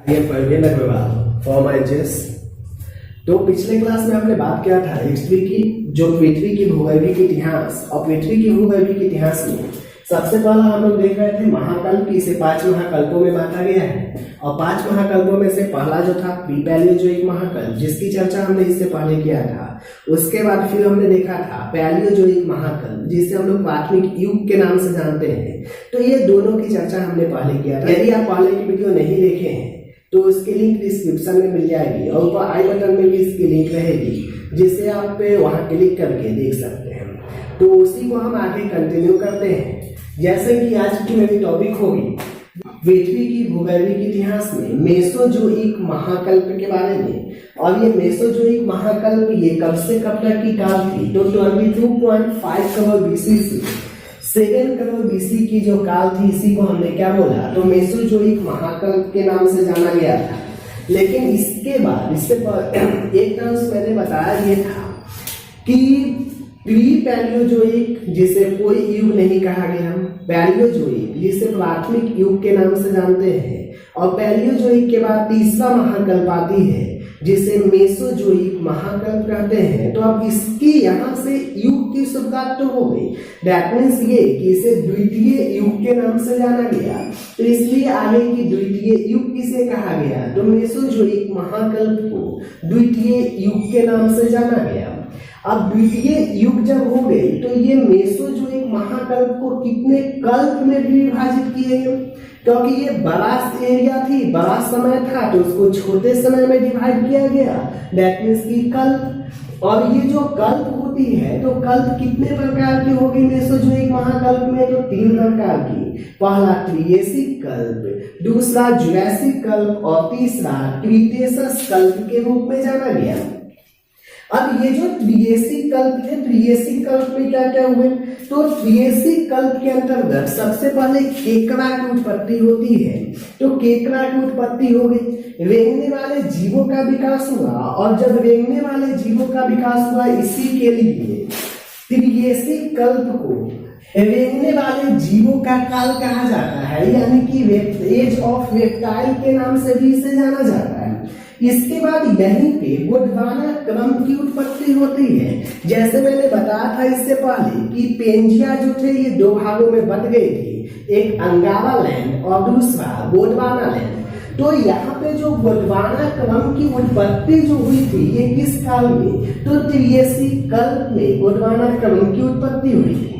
ये Parveen Agarwal for my जेस। तो पिछले क्लास में हमने बात किया था हिस्ट्री की, जो पृथ्वी की भूगर्भिक इतिहास। और पृथ्वी की भूगर्भिक इतिहास में सबसे पहला हम लोग देख रहे थे महाकल्प, इसे 5 महाकल्पों में बांटा गया है। और 5 महाकल्पों में से पहला जो था प्री पैलियोजोइक महाकल्प, जिसकी चर्चा हमने इससे पहले किया था। उसके बाद फिर हमने देखा था पैलियोजोइक महाकल्प, जिसे हम लोग प्राथमिक युग के नाम से जानते हैं। तो ये दोनों की चर्चा हमने पहले किया था। यदि आप पहले की वीडियो नहीं देखे हैं तो उसकी लिंक डिस्क्रिप्शन में मिल जाएगी और ऊपर आई बटन में भी इसकी लिंक रहेगी, जिसे आप वहां क्लिक करके देख सकते हैं। तो उसी को हम आगे कंटिन्यू करते हैं। जैसे कि आज की मेरी टॉपिक होगी पृथ्वी की भूगर्भिक इतिहास में मेसोजोइक महाकल्प के बारे में। और ये मेसोजोइक महाकल्प ये कब से कब तक की काल थी? तो 22.5 करोड़ बीसी से 7 करोड़ बीसी की जो काल थी, इसी को हमने क्या बोला? तो मेसोजोइक महाकल्प के नाम से जाना गया था। लेकिन इसके बाद इससे एक टर्म्स मैंने बताया ये था कि प्री पैलियोजोइक, जिसे कोई युग नहीं कहा गया, पैलियोजोइक जिसे प्राथमिक युग के नाम से जानते हैं। और पैलियोजोइक के बाद तीसरा महाकल्प आती है जिसे मेसोजोइक महाकल्प कहते हैं। तो अब इसकी यहाँ से युग की शुरुआत तो हो गई। दैट मीन्स ये कि इसे द्वितीय युग के नाम से जाना गया। तो इसलिए आगे की द्वितीय युग किसे कहा गया? तो मेसोजोइक महाकल्प को द्वितीय युग के नाम से जाना गया। अब द्वितीय युग जब हो गई तो ये मेसोजोइक महाकल्प को कितने कल्प में भी विभाजित किए गए? क्योंकि ये बड़ा एरिया थी, बड़ा समय था, तो उसको छोटे समय में डिवाइड किया गया। दैट मीन्स की कल्प। और ये जो कल्प होती है तो कल्प कितने प्रकार की होगी मेसोजोइक महाकल्प में? तो 3 प्रकार की। पहला ट्रियेसिक कल्प, दूसरा जुरासिक कल्प और तीसरा क्रीटेशस कल्प के रूप में जाना गया। अब ये जो ट्रियेसिक कल्प थे, ट्रियेसिक कल्प में क्या क्या हुए? तो ट्रियेसिक कल्प के अंतर्गत सबसे पहले केकड़ा की उत्पत्ति होती है। तो केकड़ा की उत्पत्ति हो गई, रेंगने वाले जीवों का विकास हुआ। और जब रेंगने वाले जीवों का विकास हुआ, इसी के लिए ट्रियेसिक कल्प को रेंगने वाले जीवों का काल कहा जाता है, यानी कि एज ऑफ रेप्टाइल के नाम से भी इसे जाना जाता है। इसके बाद यहीं पे गोंडवाना क्रम की उत्पत्ति होती है। जैसे मैंने बताया था इससे पहले कि पेंजिया जो थे ये 2 भागों में बट गए थे, एक अंगारा लैंड और दूसरा गोंडवाना लैंड। तो यहाँ पे जो गोंडवाना क्रम की उत्पत्ति जो हुई थी ये किस काल में? तो ट्रियेसिक कल्प में गोंडवाना क्रम की उत्पत्ति हुई थी।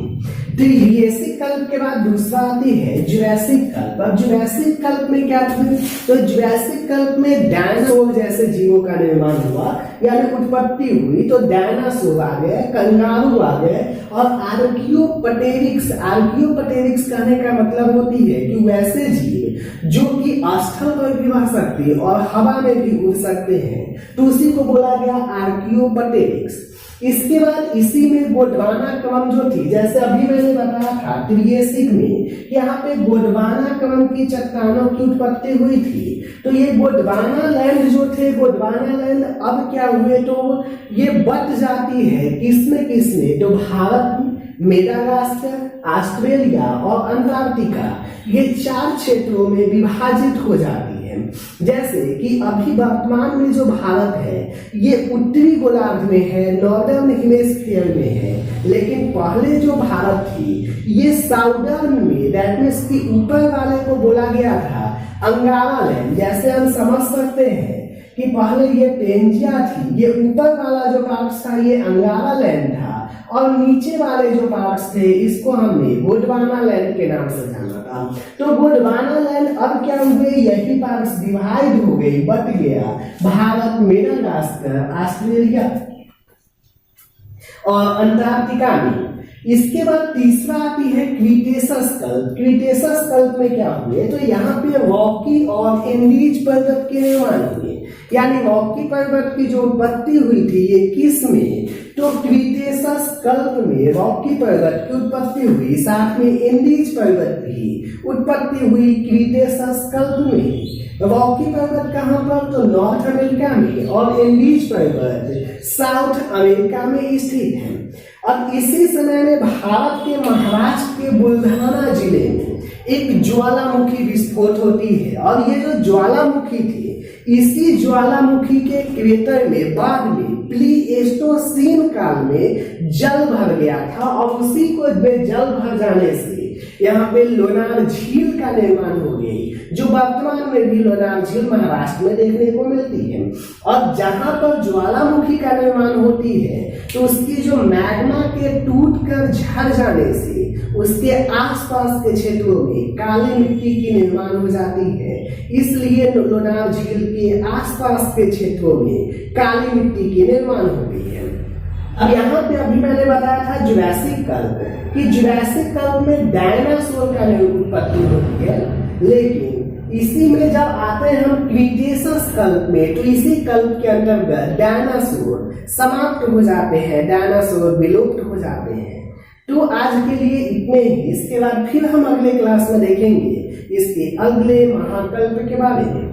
ट्रियेसिक कल्प के बाद दूसरा आती है जुरासिक कल्प। अब जुरासिक कल्प में क्या था? तो जुरासिक कल्प में डायनासोर जैसे जीवों का निर्माण हुआ, यानी उत्पत्ति हुई। तो डायनासोर आ गए, कंगारू आ गए और आर्कियोपटेरिक्स। आर्कियोपटेरिक्स कहने का मतलब होती है कि वैसे जीव जो कि स्थल पर भी रह सकते हैं और हवा में भी उड़ सकते हैं, तो उसी को बोला गया आर्कियोपटेरिक्स। इसके बाद इसी में गोंडवाना क्रम जो थी, जैसे अभी मैंने बताया था ट्रियेसिक में यहाँ पे गोंडवाना क्रम की चट्टानों की उत्पत्ति हुई थी। तो ये गोंडवाना लैंड जो थे, गोंडवाना लैंड अब क्या हुए? तो ये बट जाती है किसमें? तो भारत, मेडागास्कर, ऑस्ट्रेलिया और अंटार्कटिका, ये 4 क्षेत्रों में विभाजित हो जाती है। जैसे कि अभी वर्तमान में जो भारत है ये उत्तरी गोलार्ध में है, नॉर्दर्न हेमिस्फीयर में है। लेकिन पहले जो भारत थी ये साउदर्न में, दैट मीन्स की ऊपर वाले को बोला गया था अंगारा लैंड। जैसे हम समझ सकते हैं कि पहले ये पेंजिया थी, ये ऊपर वाला जो पार्ट था ये अंगारा लैंड था, और नीचे वाले जो पार्ट्स थे इसको हमने गोंडवाना लैंड के नाम से जाना था। तो गोंडवाना लैंड अब क्या हुए? यही पार्ट्स डिवाइड हो गई, बट गया भारत, मेडागास्कर, ऑस्ट्रेलिया और अंटार्कटिका में। इसके बाद तीसरा आती है क्रीटेशस कल्प। क्रीटेशस कल्प में क्या हुए? तो यहाँ पे रॉकी और एंडीज पर्वत के निर्माण हुए, यानी रॉकी पर्वत की जो उत्पत्ति हुई थी ये किस में? तो क्रीटेशस कल्प में रॉकी पर्वत की उत्पत्ति हुई, साथ में एंडीज पर्वत की उत्पत्ति हुई क्रीटेशस कल्प में। रॉकी पर्वत कहाँ पर? तो नॉर्थ अमेरिका में, और एंडीज पर्वत साउथ अमेरिका में स्थित है। अब इसी समय में भारत के महाराष्ट्र के बुल्ढाना जिले में एक ज्वालामुखी विस्फोट होती है, और ये जो ज्वालामुखी थी, इसी ज्वालामुखी के क्रेटर में बाद में प्लीस्टोसीन काल में जल भर गया था, और उसी को जल भर जाने से यहाँ पे लोनार झील का निर्माण हो गई, जो वर्तमान में भी लोनार झील महाराष्ट्र में देखने को मिलती है। और जहां पर ज्वालामुखी का निर्माण होती है तो उसकी जो मैग्मा के टूटकर झड़ जाने से उसके आसपास के क्षेत्रों में काली मिट्टी की निर्माण हो जाती है, इसलिए लोनार झील के आसपास के क्षेत्रों में काली मिट्टी की निर्माण हो गई है। अब यहाँ पे अभी मैंने बताया था जुरासिक काल कि जुरासिक काल में डायनासोर का उत्पत्ति होती है, लेकिन इसी में जब आते हैं हम क्रीटेशियस कल्प में, तो इसी कल्प के अंतर्गत डायनासोर समाप्त हो जाते हैं, डायनासोर विलुप्त हो जाते हैं। तो आज के लिए इतने ही। इसके बाद फिर हम अगले क्लास में देखेंगे इसके अगले महाकल्प के बारे में।